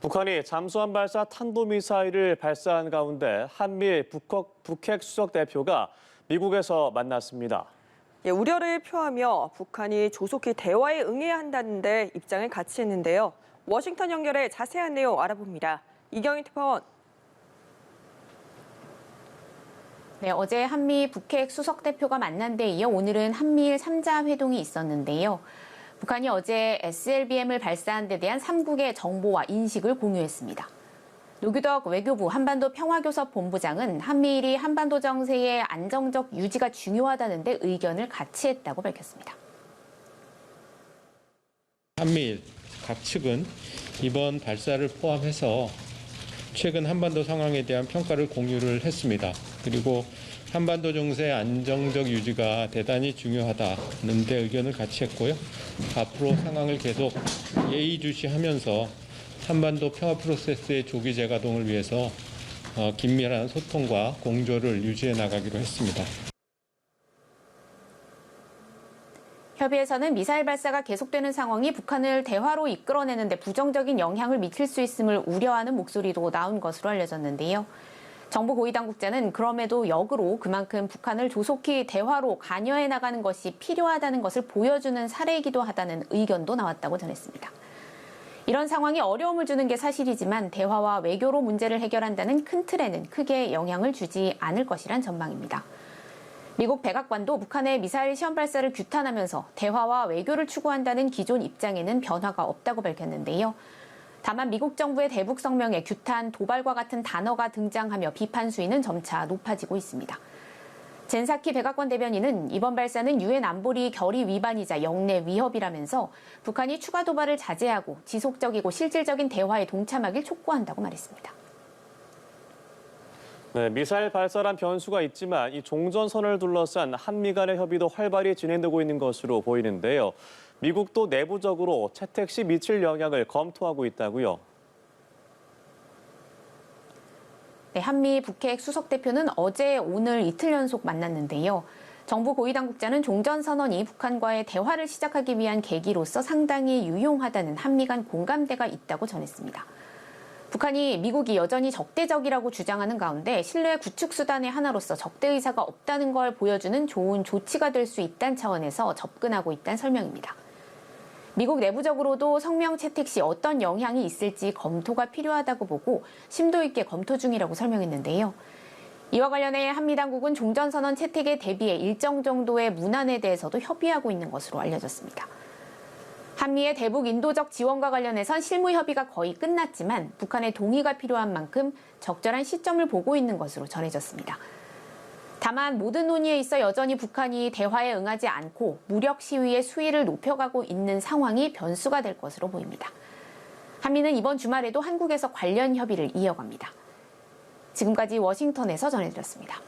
북한이 잠수함 발사 탄도미사일을 발사한 가운데 한미 북핵 수석 대표가 미국에서 만났습니다. 우려를 표하며 북한이 조속히 대화에 응해야 한다는데 입장을 같이 했는데요. 워싱턴 연결해 자세한 내용 알아봅니다. 이경희 특파원. 네, 어제 한미 북핵 수석 대표가 만난 데 이어 오늘은 한미일 3자 회동이 있었는데요. 북한이 어제 SLBM을 발사한 데 대한 3국의 정보와 인식을 공유했습니다. 노규덕 외교부 한반도 평화교섭 본부장은 한미일이 한반도 정세의 안정적 유지가 중요하다는 데 의견을 같이 했다고 밝혔습니다. 한미일 각 측은 이번 발사를 포함해서 최근 한반도 상황에 대한 평가를 공유를 했습니다. 그리고 한반도 정세의 안정적 유지가 대단히 중요하다는 데 의견을 같이 했고요. 앞으로 상황을 계속 예의주시하면서 한반도 평화 프로세스의 조기 재가동을 위해서 긴밀한 소통과 공조를 유지해 나가기로 했습니다. 협의에서는 미사일 발사가 계속되는 상황이 북한을 대화로 이끌어내는 데 부정적인 영향을 미칠 수 있음을 우려하는 목소리도 나온 것으로 알려졌는데요. 정부 고위 당국자는 그럼에도 역으로 그만큼 북한을 조속히 대화로 관여해 나가는 것이 필요하다는 것을 보여주는 사례이기도 하다는 의견도 나왔다고 전했습니다. 이런 상황이 어려움을 주는 게 사실이지만 대화와 외교로 문제를 해결한다는 큰 틀에는 크게 영향을 주지 않을 것이란 전망입니다. 미국 백악관도 북한의 미사일 시험 발사를 규탄하면서 대화와 외교를 추구한다는 기존 입장에는 변화가 없다고 밝혔는데요. 다만 미국 정부의 대북 성명에 규탄, 도발과 같은 단어가 등장하며 비판 수위는 점차 높아지고 있습니다. 젠사키 백악관 대변인은 이번 발사는 유엔 안보리 결의 위반이자 영내 위협이라면서 북한이 추가 도발을 자제하고 지속적이고 실질적인 대화에 동참하길 촉구한다고 말했습니다. 네, 미사일 발사란 변수가 있지만 이 종전선을 둘러싼 한미 간의 협의도 활발히 진행되고 있는 것으로 보이는데요. 미국도 내부적으로 채택 시 미칠 영향을 검토하고 있다고요. 네, 한미 북핵 수석 대표는 어제 오늘 이틀 연속 만났는데요. 정부 고위 당국자는 종전선언이 북한과의 대화를 시작하기 위한 계기로서 상당히 유용하다는 한미 간 공감대가 있다고 전했습니다. 북한이 미국이 여전히 적대적이라고 주장하는 가운데 신뢰 구축 수단의 하나로서 적대 의사가 없다는 걸 보여주는 좋은 조치가 될 수 있다는 차원에서 접근하고 있다는 설명입니다. 미국 내부적으로도 성명 채택 시 어떤 영향이 있을지 검토가 필요하다고 보고 심도 있게 검토 중이라고 설명했는데요. 이와 관련해 한미 당국은 종전선언 채택에 대비해 일정 정도의 문안에 대해서도 협의하고 있는 것으로 알려졌습니다. 한미의 대북 인도적 지원과 관련해선 실무 협의가 거의 끝났지만 북한의 동의가 필요한 만큼 적절한 시점을 보고 있는 것으로 전해졌습니다. 다만 모든 논의에 있어 여전히 북한이 대화에 응하지 않고 무력 시위의 수위를 높여가고 있는 상황이 변수가 될 것으로 보입니다. 한미는 이번 주말에도 한국에서 관련 협의를 이어갑니다. 지금까지 워싱턴에서 전해드렸습니다.